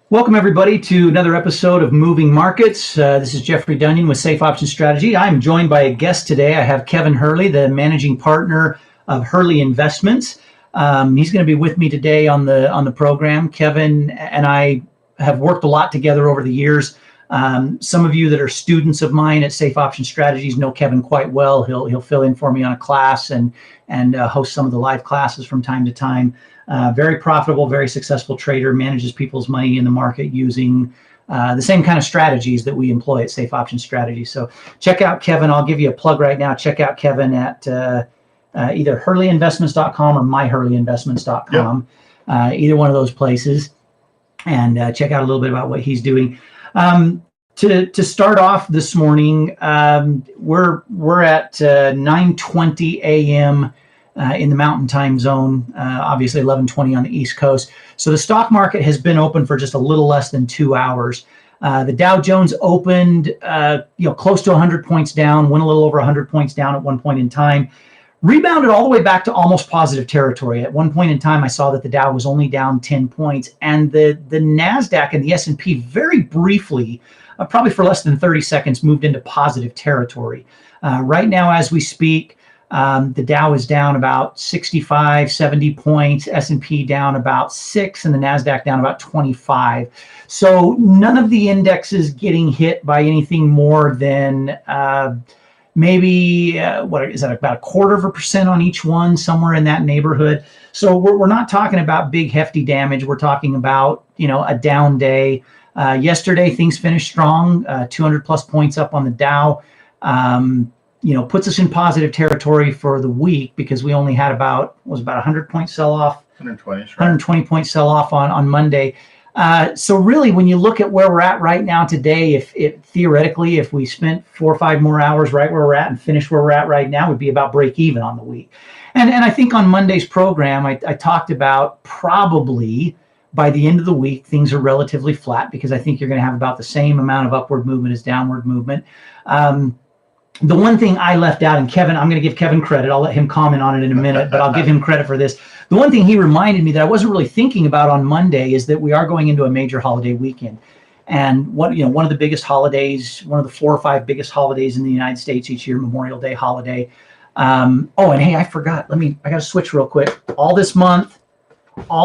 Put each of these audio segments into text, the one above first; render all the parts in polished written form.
Welcome, everybody, to another episode of Moving Markets. This is Jeffry Dunyon with Safe Option Strategy. I'm joined by a guest today. I have Kevin Hurley, the managing partner of Hurley Investments. He's going to be with me today on the program. Kevin and I have worked a lot together over the years. Some of you that are students of mine at Safe Option Strategies know Kevin quite well. He'll fill in for me on a class and host some of the live classes from time to time. Very profitable, very successful trader, manages people's money in the market using the same kind of strategies that we employ at Safe Option Strategies. So check out Kevin. I'll give you a plug right now. Check out Kevin at either hurleyinvestments.com or myhurleyinvestments.com, either one of those places, and check out a little bit about what he's doing. To start off this morning, we're at 9:20 a.m. In the Mountain Time Zone, obviously 11:20 on the East Coast. So the stock market has been open for just a little less than 2 hours. The Dow Jones opened, close to 100 points down, went a little over 100 points down at one point in time, rebounded all the way back to almost positive territory. At one point in time, I saw that the Dow was only down 10 points, and the NASDAQ and the S&P very briefly, probably for less than 30 seconds, moved into positive territory. Right now, as we speak, the Dow is down about 65, 70 points, S&P down about 6, and the NASDAQ down about 25. So none of the indexes getting hit by anything more than maybe, what is that, about 0.25% on each one, somewhere in that neighborhood. So we're not talking about big, hefty damage. We're talking about, a down day. Yesterday, things finished strong, 200 plus points up on the Dow. Puts us in positive territory for the week because we only had about 100 point sell off, 120 point sell off on Monday. So really, when you look at where we're at right now today, if theoretically, if we spent 4 or 5 more hours right where we're at and finished where we're at right now, would be about break even on the week. And I think on Monday's program, I talked about probably by the end of the week, things are relatively flat because I think you're going to have about the same amount of upward movement as downward movement. The one thing I left out, and Kevin, I'm going to give Kevin credit. I'll let him comment on it in a minute, but I'll give him credit for this. The one thing he reminded me that I wasn't really thinking about on Monday is that we are going into a major holiday weekend. And one of the biggest holidays, one of the 4 or 5 biggest holidays in the United States each year, Memorial Day holiday. And hey, I forgot. I got to switch real quick. All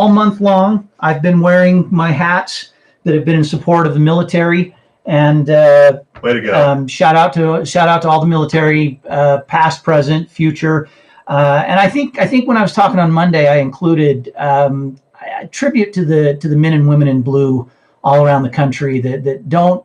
month long, I've been wearing my hats that have been in support of the military. And way to go! Shout out to all the military, past, present, future. And I think when I was talking on Monday, I included a tribute to the men and women in blue all around the country that don't.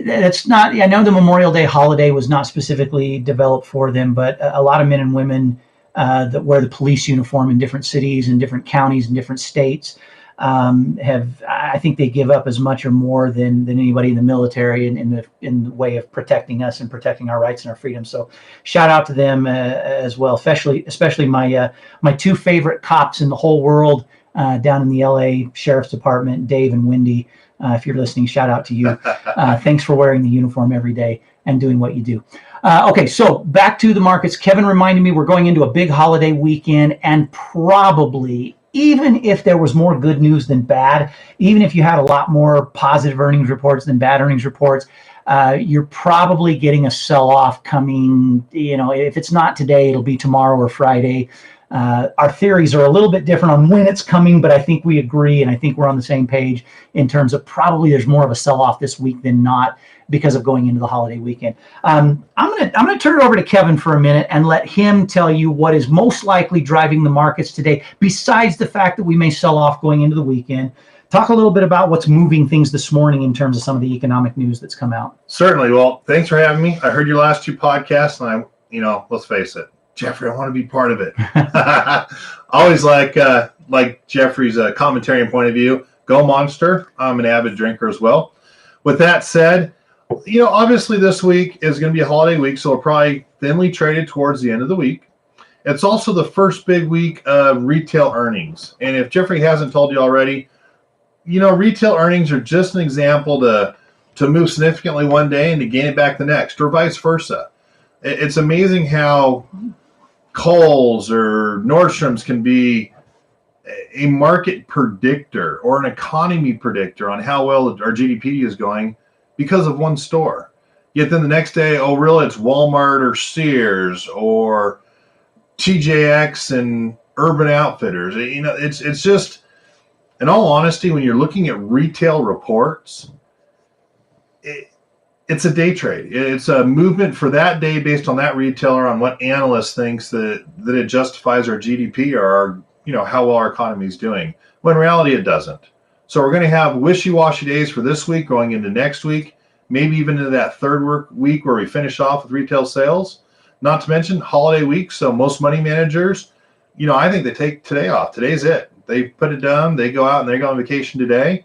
That's not. I know the Memorial Day holiday was not specifically developed for them, but a lot of men and women that wear the police uniform in different cities and different counties and different states. I think they give up as much or more than anybody in the military in the way of protecting us and protecting our rights and our freedoms. So shout out to them as well, especially my 2 favorite cops in the whole world down in the LA Sheriff's Department, Dave and Wendy. If you're listening, shout out to you. Thanks for wearing the uniform every day and doing what you do. Okay, so back to the markets. Kevin reminded me we're going into a big holiday weekend, and probably, even if there was more good news than bad, even if you had a lot more positive earnings reports than bad earnings reports, you're probably getting a sell-off coming. If it's not today, it'll be tomorrow or Friday. Our theories are a little bit different on when it's coming, but I think we agree, and I think we're on the same page in terms of probably there's more of a sell-off this week than not because of going into the holiday weekend. I'm gonna turn it over to Kevin for a minute and let him tell you what is most likely driving the markets today, besides the fact that we may sell off going into the weekend. Talk a little bit about what's moving things this morning in terms of some of the economic news that's come out. Certainly. Well, thanks for having me. I heard your last 2 podcasts, and let's face it, Jeffrey, I want to be part of it. Always like Jeffrey's commentary and point of view. Go Monster. I'm an avid drinker as well. With that said, obviously this week is going to be a holiday week, so we're probably thinly traded towards the end of the week. It's also the first big week of retail earnings. And if Jeffrey hasn't told you already, retail earnings are just an example to move significantly one day and to gain it back the next, or vice versa. It's amazing how Kohl's or Nordstrom's can be a market predictor or an economy predictor on how well our GDP is going because of one store. Yet then the next day, oh, really, it's Walmart or Sears or TJX and Urban Outfitters. It's just, in all honesty, when you're looking at retail reports, it's a day trade. It's a movement for that day based on that retailer, on what analyst thinks that it justifies our GDP or our, how well our economy is doing. When in reality, it doesn't. So we're going to have wishy-washy days for this week going into next week, maybe even into that third week where we finish off with retail sales. Not to mention holiday week. So most money managers, I think they take today off. Today's it. They put it down. They go out and they go on vacation today.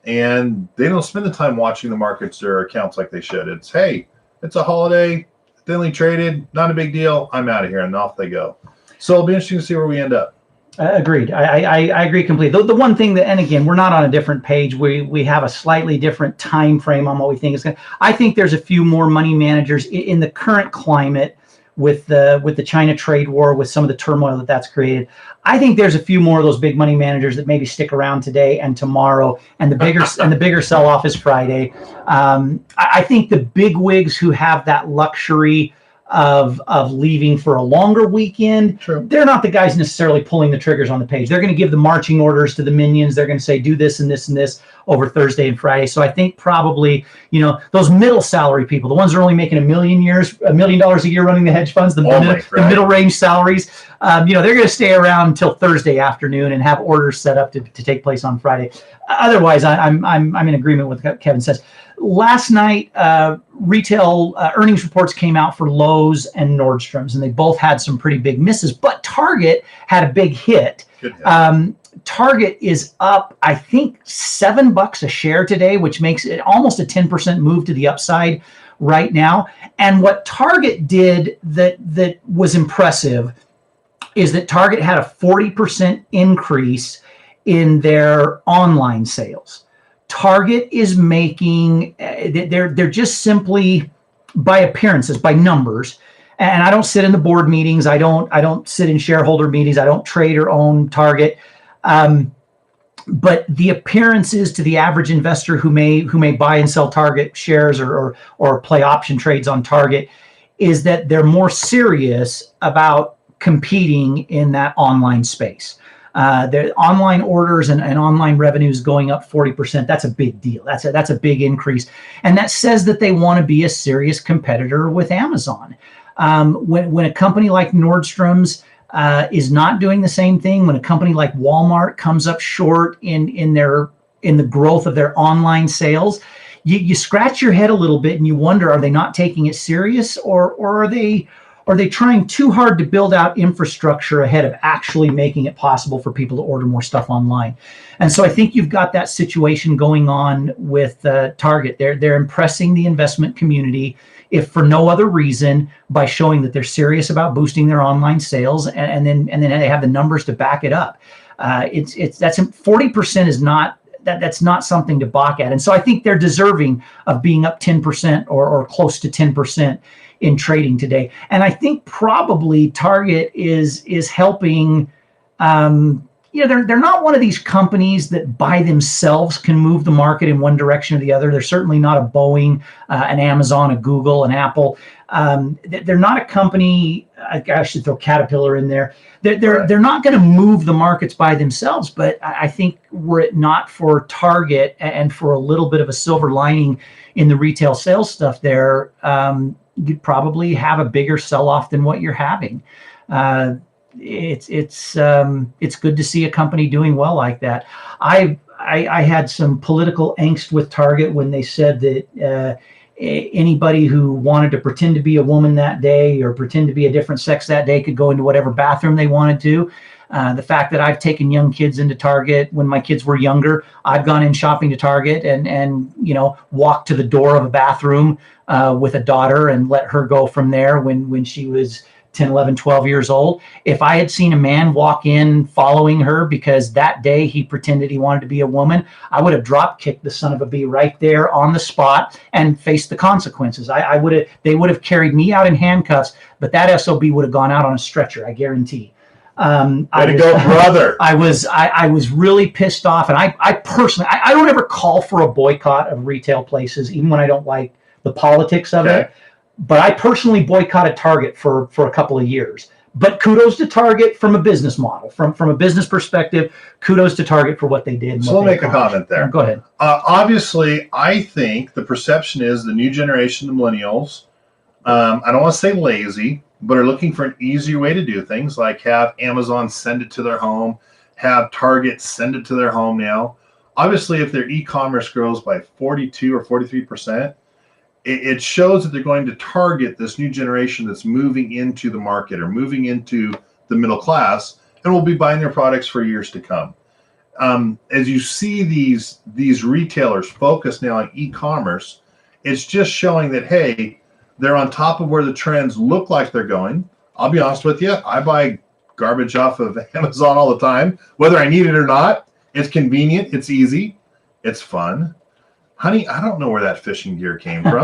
And they don't spend the time watching the markets or accounts like they should. It's, hey, it's a holiday, thinly traded, not a big deal. I'm out of here, and off they go. So it'll be interesting to see where we end up. Agreed. I agree completely. The one thing that, and again, we're not on a different page. We have a slightly different time frame on what we think is going to. I think there's a few more money managers in the current climate with the China trade war, with some of the turmoil that's created. I think there's a few more of those big money managers that maybe stick around today and tomorrow, and the bigger sell off is Friday. I think the big wigs who have that luxury of leaving for a longer weekend, True. They're not the guys necessarily pulling the triggers on the page. They're going to give the marching orders to the minions. They're going to say, do this and this and this over Thursday and Friday. So I think probably, those middle salary people, the ones that are only making $1 million a year running the hedge funds, the middle range salaries, they're going to stay around until Thursday afternoon and have orders set up to take place on Friday. Otherwise, I'm in agreement with what Kevin says. Last night, retail earnings reports came out for Lowe's and Nordstrom's, and they both had some pretty big misses, but Target had a big hit. Target is up, I think, $7 a share today, which makes it almost a 10% move to the upside right now. And what Target did that was impressive is that Target had a 40% increase in their online sales. Target is making, they're just simply, by appearances, by numbers, and I don't sit in the board meetings, I don't sit in shareholder meetings, I don't trade or own Target, but the appearances to the average investor who may buy and sell Target shares or play option trades on Target is that they're more serious about competing in that online space. Their online orders and online revenues going up 40%. That's a big deal. That's a big increase. And that says that they want to be a serious competitor with Amazon. When a company like Nordstrom's is not doing the same thing, when a company like Walmart comes up short in the growth of their online sales, you scratch your head a little bit and you wonder, are they not taking it serious, or are they trying too hard to build out infrastructure ahead of actually making it possible for people to order more stuff online? And so I think you've got that situation going on with Target. They're impressing the investment community, if for no other reason, by showing that they're serious about boosting their online sales, and then they have the numbers to back it up. That's 40% is not. That's not something to balk at. And so I think they're deserving of being up 10% or close to 10% in trading today. And I think probably Target is helping. They're not one of these companies that by themselves can move the market in one direction or the other. They're certainly not a Boeing, an Amazon, a Google, an Apple. They're not a company. I should throw Caterpillar in there. They're not going to move the markets by themselves. But I think were it not for Target and for a little bit of a silver lining in the retail sales stuff there, you'd probably have a bigger sell-off than what you're having. It's good to see a company doing well like that. I had some political angst with Target when they said that anybody who wanted to pretend to be a woman that day or pretend to be a different sex that day could go into whatever bathroom they wanted to. The fact that I've taken young kids into Target when my kids were younger, I've gone in shopping to Target and walked to the door of a bathroom with a daughter and let her go from there when she was 10, 11, 12 years old. If I had seen a man walk in following her because that day he pretended he wanted to be a woman, I would have drop kicked the son of a bee right there on the spot and faced the consequences. They would have carried me out in handcuffs, but that SOB would have gone out on a stretcher, I guarantee. Way to go, brother. I was really pissed off, and I personally, I don't ever call for a boycott of retail places, even when I don't like the politics of it. But I personally boycotted Target for a couple of years. But kudos to Target from a business model, from a business perspective. Kudos to Target for what they did. So I'll make a comment there. Go ahead. Obviously, I think the perception is the new generation of millennials, I don't want to say lazy, but are looking for an easier way to do things, like have Amazon send it to their home, have Target send it to their home now. Obviously, if their e-commerce grows by 42 or 43%, it shows that they're going to target this new generation that's moving into the market or moving into the middle class and will be buying their products for years to come. As you see these retailers focus now on e-commerce, it's just showing that, hey, they're on top of where the trends look like they're going. I'll be honest with you, I buy garbage off of Amazon all the time, whether I need it or not. It's convenient, it's easy, it's fun. Honey, I don't know where that fishing gear came from.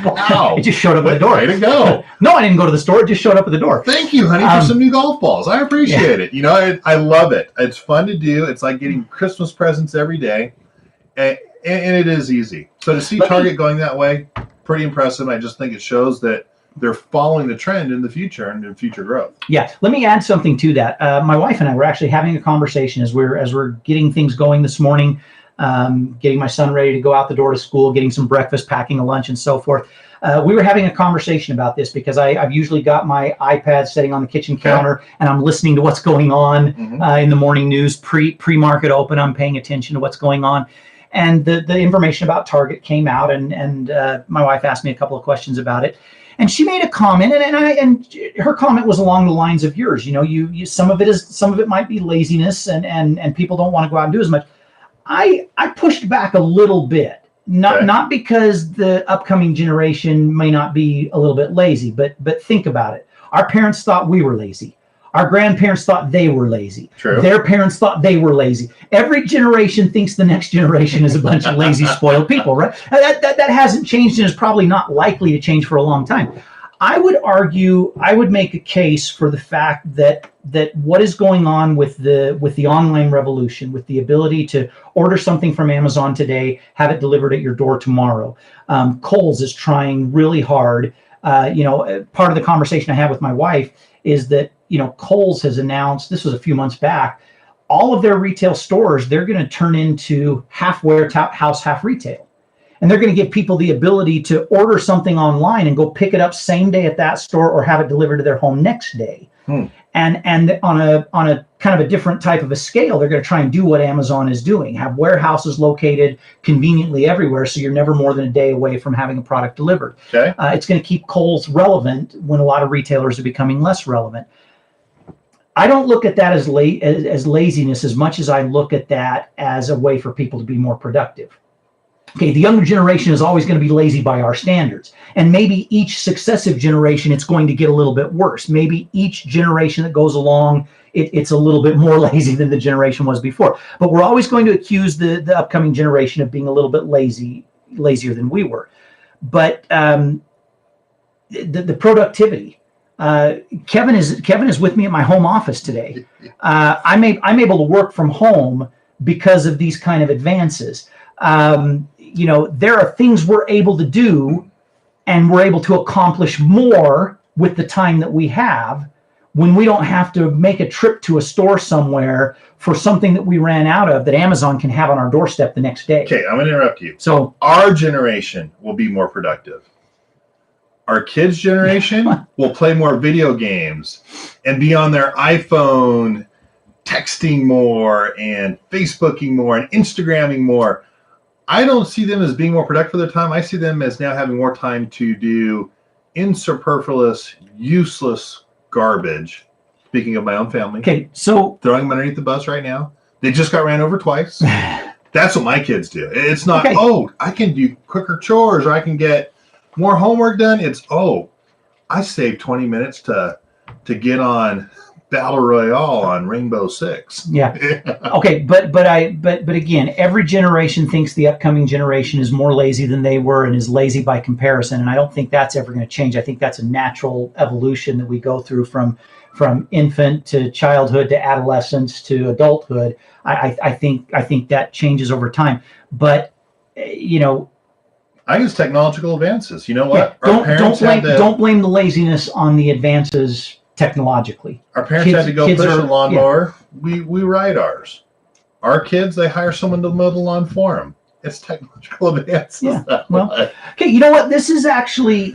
Wow. It just showed up at the door. Way to go. No, I didn't go to the store. It just showed up at the door. Thank you, honey, for some new golf balls. I appreciate it. You know, I love it. It's fun to do. It's like getting Christmas presents every day. And it is easy. So to see Target going that way, pretty impressive. I just think it shows that they're following the trend in the future and in future growth. Yeah. Let me add something to that. My wife and I were actually having a conversation as we're getting things going this morning. Getting my son ready to go out the door to school, getting some breakfast, packing a lunch, and so forth. We were having a conversation about this because I've usually got my iPad sitting on the kitchen counter and I'm listening to what's going on in the morning news, pre-market open. I'm paying attention to what's going on. And the information about Target came out, and my wife asked me a couple of questions about it. And she made a comment, and her comment was along the lines of yours. You know, you some of it might be laziness, and people don't want to go out and do as much. I pushed back a little bit, not because the upcoming generation may not be a little bit lazy, but think about it. Our parents thought we were lazy. Our grandparents thought they were lazy. True. Their parents thought they were lazy. Every generation thinks the next generation is a bunch of lazy, spoiled people, right? That hasn't changed and is probably not likely to change for a long time. I would make a case for the fact that what is going on with the online revolution, with the ability to order something from Amazon today, have it delivered at your door tomorrow. Kohl's is trying really hard. Part of the conversation I had with my wife is that, Kohl's has announced, this was a few months back, all of their retail stores, they're going to turn into half warehouse, half retail. And they're going to give people the ability to order something online and go pick it up same day at that store or have it delivered to their home next day. And on a kind of a different type of a scale, they're going to try and do what Amazon is doing, have warehouses located conveniently everywhere, so you're never more than a day away from having a product delivered. Okay. It's going to keep Kohl's relevant when a lot of retailers are becoming less relevant. I don't look at that as laziness as much as I look at that as a way for people to be more productive. Okay, the younger generation is always going to be lazy by our standards. And maybe each successive generation, it's going to get a little bit worse. Maybe each generation that goes along, it's a little bit more lazy than the generation was before. But we're always going to accuse the upcoming generation of being a little bit lazier than we were. But the productivity, Kevin is with me at my home office today. I'm able to work from home because of these kind of advances. There are things we're able to do, and we're able to accomplish more with the time that we have when we don't have to make a trip to a store somewhere for something that we ran out of that Amazon can have on our doorstep the next day. Okay, I'm going to interrupt you. So our generation will be more productive. Our kids' generation will play more video games and be on their iPhone texting more and Facebooking more and Instagramming more. I don't see them as being more productive for their time. I see them as now having more time to do superfluous, useless garbage. Speaking of my own family. Okay, so throwing them underneath the bus right now. They just got ran over twice. That's what my kids do. It's not, I can do quicker chores or I can get more homework done. It's, I saved 20 minutes to get on Battle Royale on Rainbow Six. Yeah. Okay, but again, every generation thinks the upcoming generation is more lazy than they were and is lazy by comparison, and I don't think that's ever going to change. I think that's a natural evolution that we go through from from infant to childhood to adolescence to adulthood. I think that changes over time. But I use technological advances. You know what? Don't blame the laziness on the advances technologically. Our parents had to go push a lawnmower. We ride ours. Our kids, they hire someone to mow the lawn for them. It's technological advances. Yeah. Well, okay. You know what? This is actually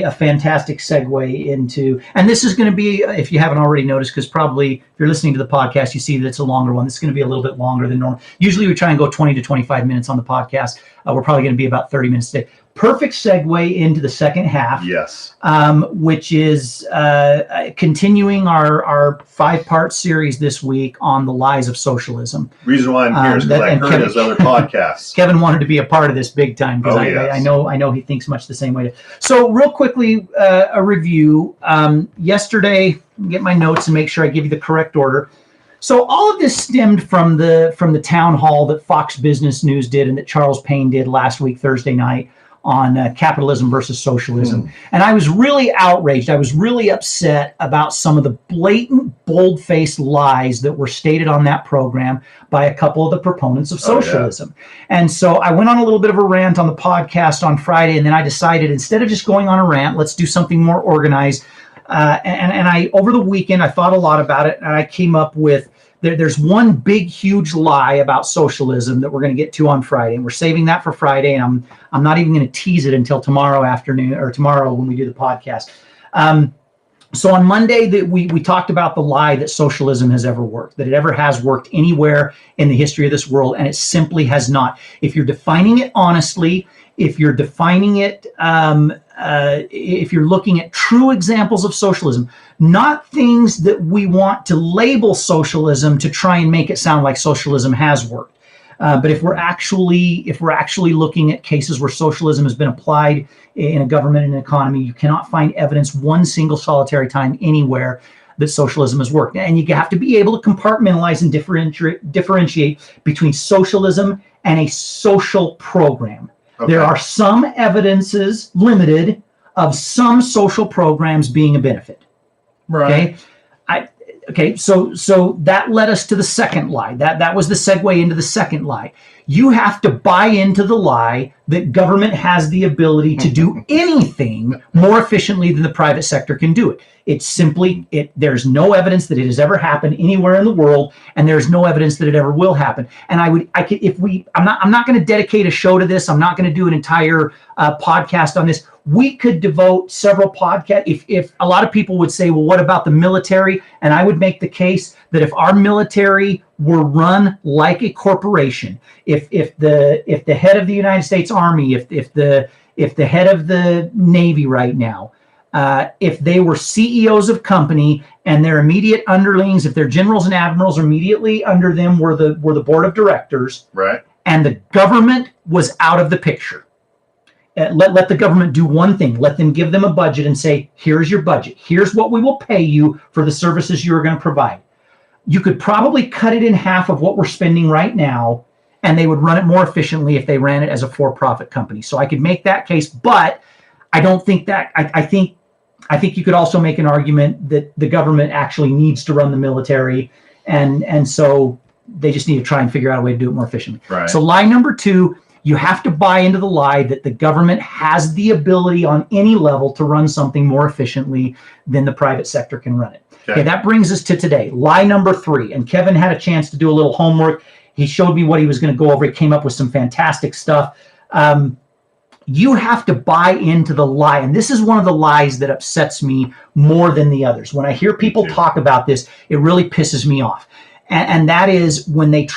a fantastic segue into, and this is going to be, if you haven't already noticed, because probably if you're listening to the podcast, you see that it's a longer one. This is going to be a little bit longer than normal. Usually we try and go 20 to 25 minutes on the podcast. We're probably going to be about 30 minutes today. Perfect segue into the second half. Yes. Which is continuing our 5-part series this week on the lies of socialism. Reason why I'm here is because I heard his other podcasts. Kevin wanted to be a part of this big time because I know he thinks much the same way. So real quickly, a review. Yesterday, get my notes and make sure I give you the correct order. So all of this stemmed from the town hall that Fox Business News did and that Charles Payne did last week, Thursday night, on capitalism versus socialism. And I was really outraged. I was really upset about some of the blatant, bold-faced lies that were stated on that program by a couple of the proponents of socialism. And so I went on a little bit of a rant on the podcast on Friday, and then I decided instead of just going on a rant, let's do something more organized. And I, over the weekend, I thought a lot about it, and I came up with there's one big, huge lie about socialism that we're going to get to on Friday, and we're saving that for Friday. And I'm not even going to tease it until tomorrow afternoon or tomorrow when we do the podcast. So on Monday, we talked about the lie that socialism has ever worked, that it ever has worked anywhere in the history of this world, and it simply has not. If you're defining it honestly, if you're defining it, if you're looking at true examples of socialism, not things that we want to label socialism to try and make it sound like socialism has worked. But if we're actually looking at cases where socialism has been applied in a government and an economy, you cannot find evidence one single solitary time anywhere that socialism has worked. And you have to be able to compartmentalize and differentiate between socialism and a social program. Okay. There are some evidences, limited, of some social programs being a benefit. Right. Okay. So that led us to the second lie. That was the segue into the second lie. You have to buy into the lie that government has the ability to do anything more efficiently than the private sector can do it. It's simply there's no evidence that it has ever happened anywhere in the world, and there's no evidence that it ever will happen. And I'm not going to dedicate a show to this. I'm not going to do an entire podcast on this. We could devote several podcasts. If a lot of people would say, well, what about the military? And I would make the case that if our military were run like a corporation, if the head of the United States Army, if the head of the Navy right now, if they were CEOs of company and their immediate underlings, if their generals and admirals immediately under them were the board of directors, right, and the government was out of the picture. Let the government do one thing. Let them give them a budget and say, here's your budget. Here's what we will pay you for the services you're going to provide. You could probably cut it in half of what we're spending right now, and they would run it more efficiently if they ran it as a for-profit company. So I could make that case, but I don't think that. I think you could also make an argument that the government actually needs to run the military, and so they just need to try and figure out a way to do it more efficiently. Right. So lie number 2. You have to buy into the lie that the government has the ability on any level to run something more efficiently than the private sector can run it. Okay, that brings us to today. Lie number 3. And Kevin had a chance to do a little homework. He showed me what he was going to go over. He came up with some fantastic stuff. You have to buy into the lie. And this is one of the lies that upsets me more than the others. When I hear people talk about this, it really pisses me off. And that is when they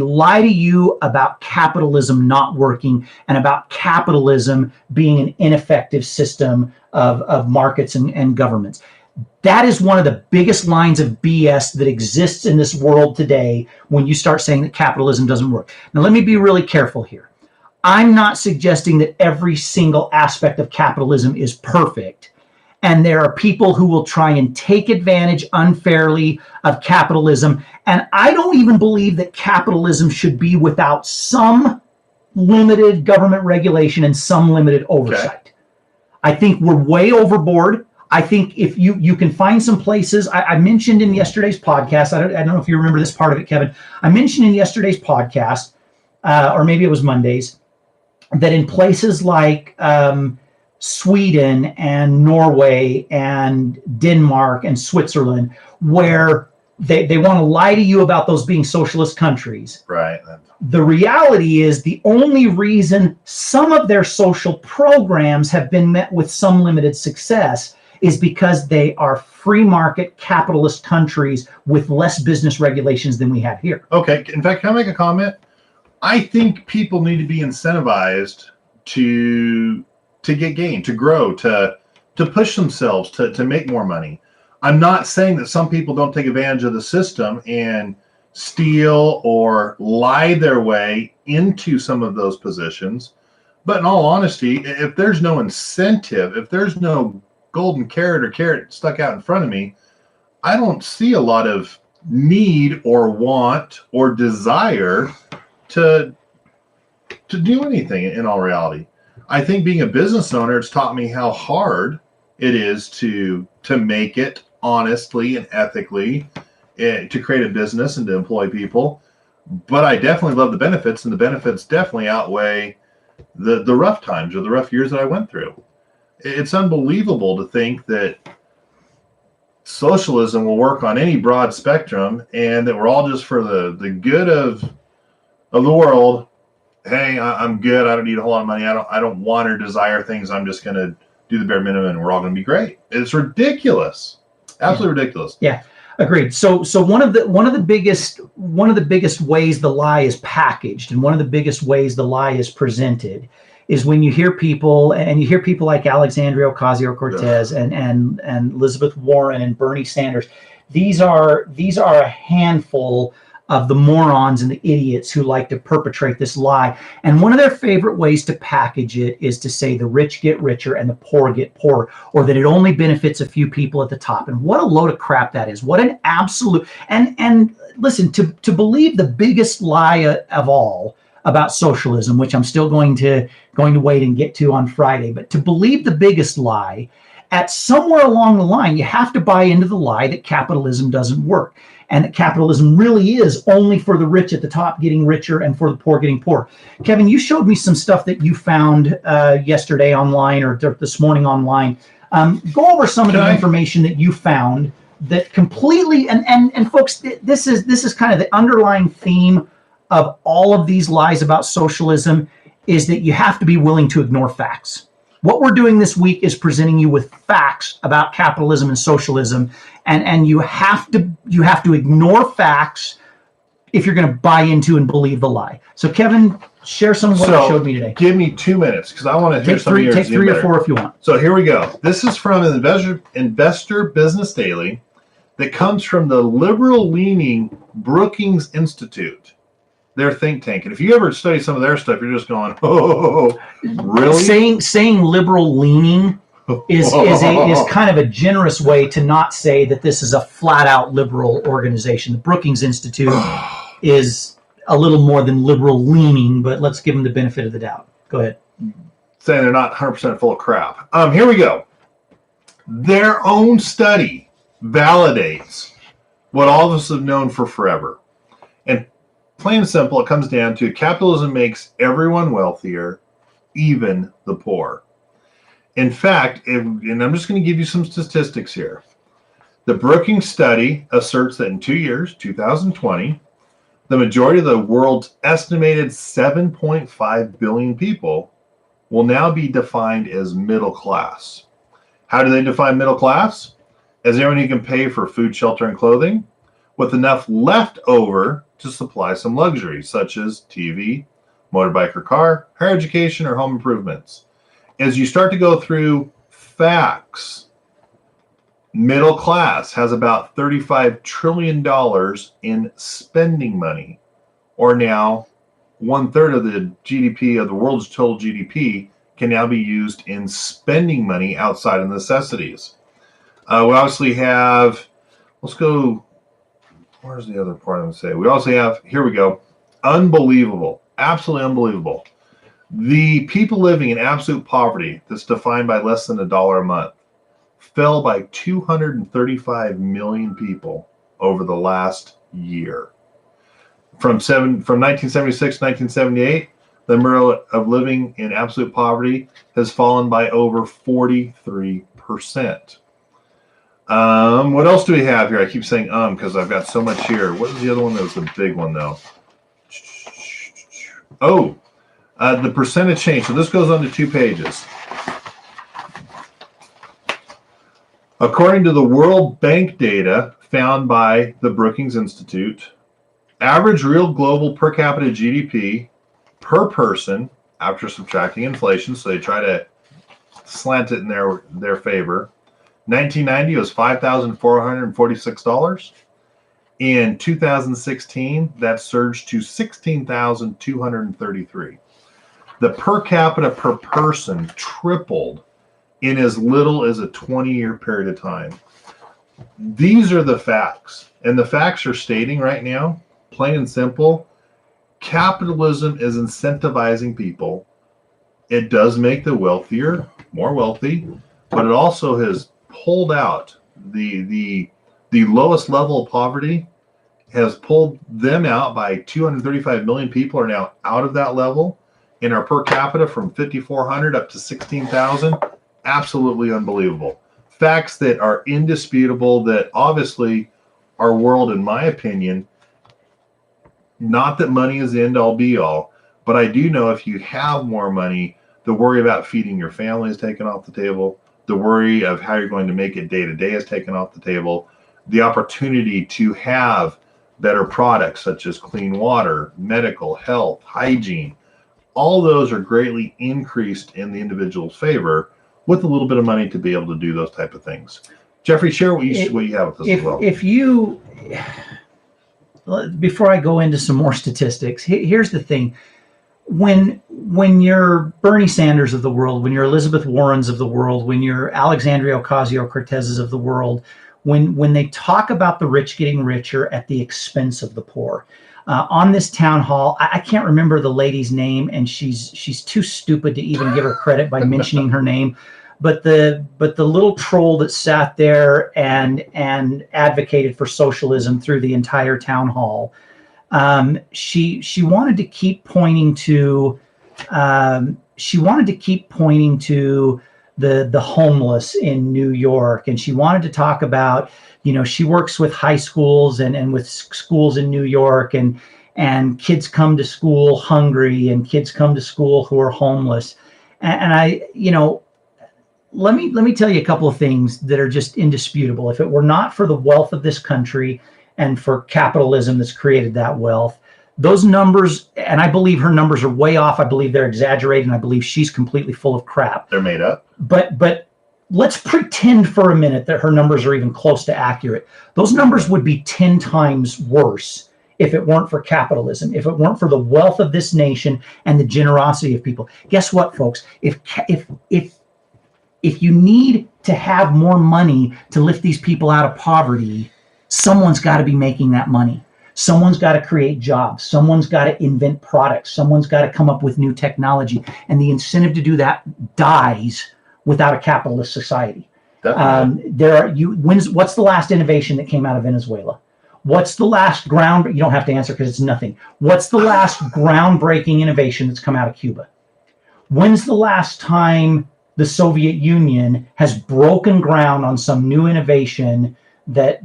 lie to you about capitalism not working and about capitalism being an ineffective system of markets and governments. That is one of the biggest lines of BS that exists in this world today when you start saying that capitalism doesn't work. Now, let me be really careful here. I'm not suggesting that every single aspect of capitalism is perfect. And there are people who will try and take advantage unfairly of capitalism. And I don't even believe that capitalism should be without some limited government regulation and some limited oversight. Okay. I think we're way overboard. I think if you can find some places, I mentioned in yesterday's podcast, I don't know if you remember this part of it, Kevin. I mentioned in yesterday's podcast, or maybe it was Monday's, that in places like Sweden and Norway and Denmark and Switzerland, where they want to lie to you about those being socialist countries. Right. The reality is the only reason some of their social programs have been met with some limited success is because they are free market capitalist countries with less business regulations than we have here. Okay. In fact, can I make a comment? I think people need to be incentivized to get gain, to grow, to push themselves, to make more money. I'm not saying that some people don't take advantage of the system and steal or lie their way into some of those positions. But in all honesty, if there's no incentive, if there's no golden carrot or carrot stuck out in front of me, I don't see a lot of need or want or desire to do anything in all reality. I think being a business owner, it's taught me how hard it is to make it honestly and ethically, to create a business and to employ people. But I definitely love the benefits, and the benefits definitely outweigh the rough times or the rough years that I went through. It's unbelievable to think that socialism will work on any broad spectrum and that we're all just for the good of the world. Hey, I'm good. I don't need a whole lot of money. I don't want or desire things. I'm just going to do the bare minimum and we're all going to be great. It's ridiculous. Absolutely ridiculous. Yeah, agreed. So one of the biggest ways the lie is packaged, and one of the biggest ways the lie is presented, is when you hear people like Alexandria Ocasio-Cortez and Elizabeth Warren and Bernie Sanders. These are a handful of the morons and the idiots who like to perpetrate this lie. And one of their favorite ways to package it is to say the rich get richer and the poor get poorer, or that it only benefits a few people at the top. And what a load of crap that is. What an absolute, and listen, to believe the biggest lie of all about socialism, which I'm still going to wait and get to on Friday, but to believe the biggest lie, at somewhere along the line, you have to buy into the lie that capitalism doesn't work, and that capitalism really is only for the rich at the top getting richer and for the poor getting poorer. Kevin, you showed me some stuff that you found yesterday online or this morning online. Go over some of the information that you found that completely, and folks, this is kind of the underlying theme of all of these lies about socialism, is that you have to be willing to ignore facts. What we're doing this week is presenting you with facts about capitalism and socialism, and you have to ignore facts if you're going to buy into and believe the lie. So, Kevin, share some of what you showed me today. Give me 2 minutes because I want to hear some of yours. Take three or four if you want. So here we go. This is from an Investor Business Daily that comes from the liberal-leaning Brookings Institute, their think tank. And if you ever study some of their stuff, you're just going, oh, really? Saying liberal leaning is kind of a generous way to not say that this is a flat out liberal organization. The Brookings Institute is a little more than liberal leaning, but let's give them the benefit of the doubt. Go ahead. Saying they're not 100% full of crap. Here we go. Their own study validates what all of us have known for forever. And plain and simple, it comes down to capitalism makes everyone wealthier, even the poor. In fact, and I'm just going to give you some statistics here. The Brookings study asserts that in 2 years, 2020, the majority of the world's estimated 7.5 billion people will now be defined as middle class. How do they define middle class? As anyone who can pay for food, shelter, and clothing, with enough left over to supply some luxuries, such as TV, motorbike or car, higher education, or home improvements. As you start to go through facts, middle class has about $35 trillion in spending money, or now 1/3 of the GDP of the world's total GDP can now be used in spending money outside of necessities. We obviously have, let's go, where's the other part I'm going to say? We also have, here we go, unbelievable, absolutely unbelievable. The people living in absolute poverty that's defined by less than $1 a month, fell by 235 million people over the last year. From 1976 to 1978, the number of living in absolute poverty has fallen by over 43%. What else do we have here? I keep saying because I've got so much here. What was the other one that was the big one, though? Oh, the percentage change. So this goes on to 2 pages. According to the World Bank data found by the Brookings Institute, average real global per capita GDP per person after subtracting inflation, so they try to slant it in their favor. 1990 was $5,446. In 2016, that surged to $16,233. The per capita per person tripled in as little as a 20-year period of time. These are the facts. And the facts are stating right now, plain and simple, capitalism is incentivizing people. It does make the wealthier more wealthy, but it also has pulled out the lowest level of poverty, has pulled them out by 235 million people are now out of that level, and our per capita from 5,400 up to 16,000. Absolutely unbelievable. Facts that are indisputable, that obviously our world, in my opinion, not that money is the end all be all, but I do know if you have more money, the worry about feeding your family is taken off the table. The worry of how you're going to make it day to day is taken off the table. The opportunity to have better products such as clean water, medical, health, hygiene, all those are greatly increased in the individual's favor with a little bit of money to be able to do those type of things. Jeffrey, share what you have with us as well. If you, before I go into some more statistics, here's the thing. When you're Bernie Sanders of the world, when you're Elizabeth Warrens of the world, when you're Alexandria Ocasio-Cortez's of the world, when they talk about the rich getting richer at the expense of the poor, on this town hall, I can't remember the lady's name, and she's too stupid to even give her credit by mentioning her name. But the little troll that sat there and advocated for socialism through the entire town hall, she wanted to keep pointing to the homeless in New York, and she wanted to talk about, she works with high schools and with schools in New York, and kids come to school hungry, and kids come to school who are homeless. And I, let me tell you a couple of things that are just indisputable. If it were not for the wealth of this country and for capitalism that's created that wealth, those numbers, and I believe her numbers are way off. I believe they're exaggerated, and I believe she's completely full of crap. They're made up. But let's pretend for a minute that her numbers are even close to accurate. Those numbers would be 10 times worse if it weren't for capitalism, if it weren't for the wealth of this nation and the generosity of people. Guess what, folks? If you need to have more money to lift these people out of poverty, someone's got to be making that money. Someone's got to create jobs. Someone's got to invent products. Someone's got to come up with new technology. And the incentive to do that dies without a capitalist society. What's the last innovation that came out of Venezuela? What's the last you don't have to answer because it's nothing. What's the last groundbreaking innovation that's come out of Cuba? When's the last time the Soviet Union has broken ground on some new innovation that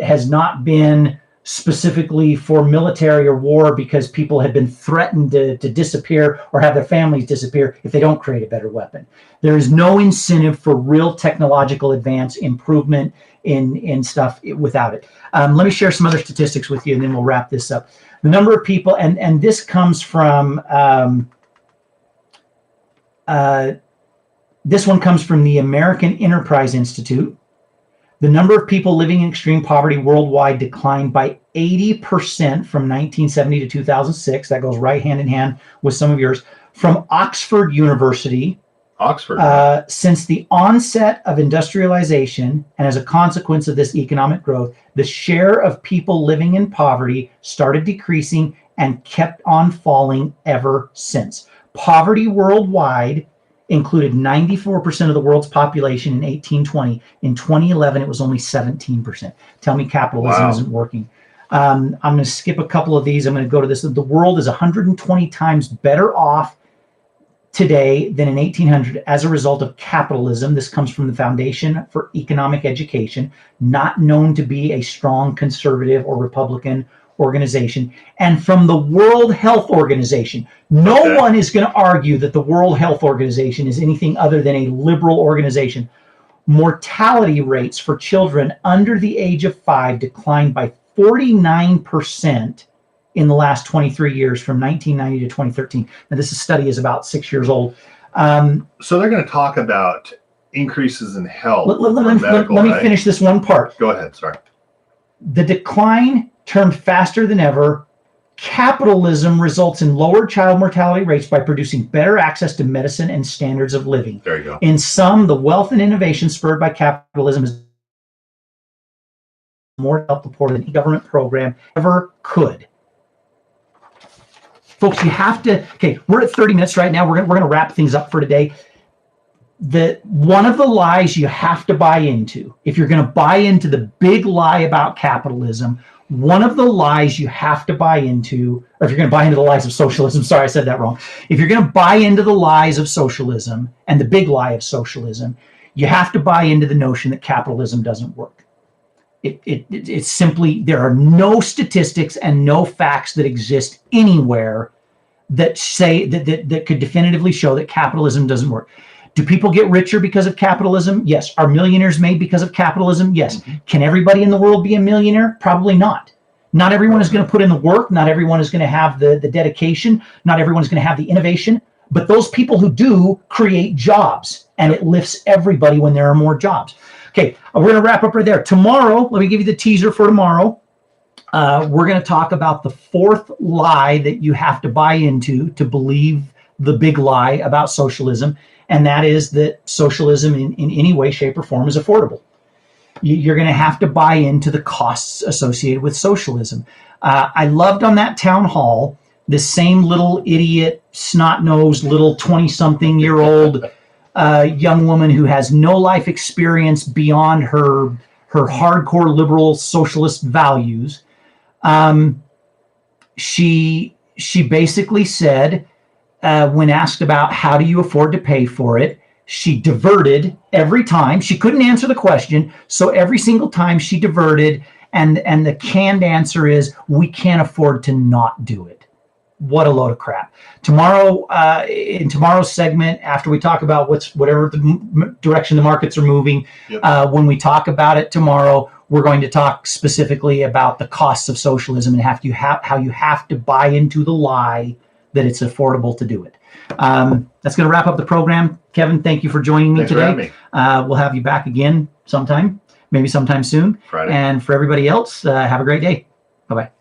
has not been specifically for military or war, because people have been threatened to disappear or have their families disappear if they don't create a better weapon? There is no incentive for real technological advance, improvement in stuff without it. Let me share some other statistics with you, and then we'll wrap this up. The number of people, and this comes from, this one comes from the American Enterprise Institute. The number of people living in extreme poverty worldwide declined by 80% from 1970 to 2006. That goes right hand in hand with some of yours. From Oxford University. Since the onset of industrialization, and as a consequence of this economic growth, the share of people living in poverty started decreasing and kept on falling ever since. Poverty worldwide included 94% of the world's population in 1820. In 2011, it was only 17%. Tell me capitalism Wow. isn't working. I'm going to skip a couple of these. I'm going to go to this. The world is 120 times better off today than in 1800 as a result of capitalism. This comes from the Foundation for Economic Education, not known to be a strong conservative or Republican organization, and from the World Health Organization. No one is going to argue that the World Health Organization is anything other than a liberal organization. Mortality rates for children under the age of 5 declined by 49% in the last 23 years, from 1990 to 2013. Now, this study is about 6 years old. So they're going to talk about increases in health. Let me finish this one part. Go ahead. Sorry. The decline turned faster than ever. Capitalism results in lower child mortality rates by producing better access to medicine and standards of living. There you go. In sum, the wealth and innovation spurred by capitalism is more to help the poor than any government program ever could. Folks, you have to, okay, we're at 30 minutes right now. We're going to wrap things up for today. One of the lies you have to buy into, if you're going to buy into the big lie about capitalism, one of the lies you have to buy into, or if you're going to buy into the lies of socialism, sorry, I said that wrong. If you're going to buy into the lies of socialism and the big lie of socialism, you have to buy into the notion that capitalism doesn't work. It's simply, there are no statistics and no facts that exist anywhere that say that could definitively show that capitalism doesn't work. Do people get richer because of capitalism? Yes. Are millionaires made because of capitalism? Yes. Can everybody in the world be a millionaire? Probably not. Not everyone is going to put in the work. Not everyone is going to have the dedication. Not everyone is going to have the innovation. But those people who do create jobs, and it lifts everybody when there are more jobs. Okay, we're going to wrap up right there. Tomorrow, let me give you the teaser for tomorrow. We're going to talk about the fourth lie that you have to buy into to believe the big lie about socialism, and that is that socialism in any way, shape, or form is affordable. You're going to have to buy into the costs associated with socialism. I loved on that town hall this same little idiot, snot-nosed little 20-something-year-old young woman who has no life experience beyond her hardcore liberal socialist values. She basically said, when asked about how do you afford to pay for it, she diverted every time. She couldn't answer the question, so every single time she diverted, and the canned answer is, we can't afford to not do it. What a load of crap. Tomorrow, in tomorrow's segment, after we talk about whatever the direction the markets are moving, when we talk about it tomorrow, we're going to talk specifically about the costs of socialism and how you have to buy into the lie that it's affordable to do it. That's going to wrap up the program. Kevin, thank you for joining me today. We'll have you back again sometime, maybe sometime soon. Friday. And for everybody else, have a great day. Bye-bye.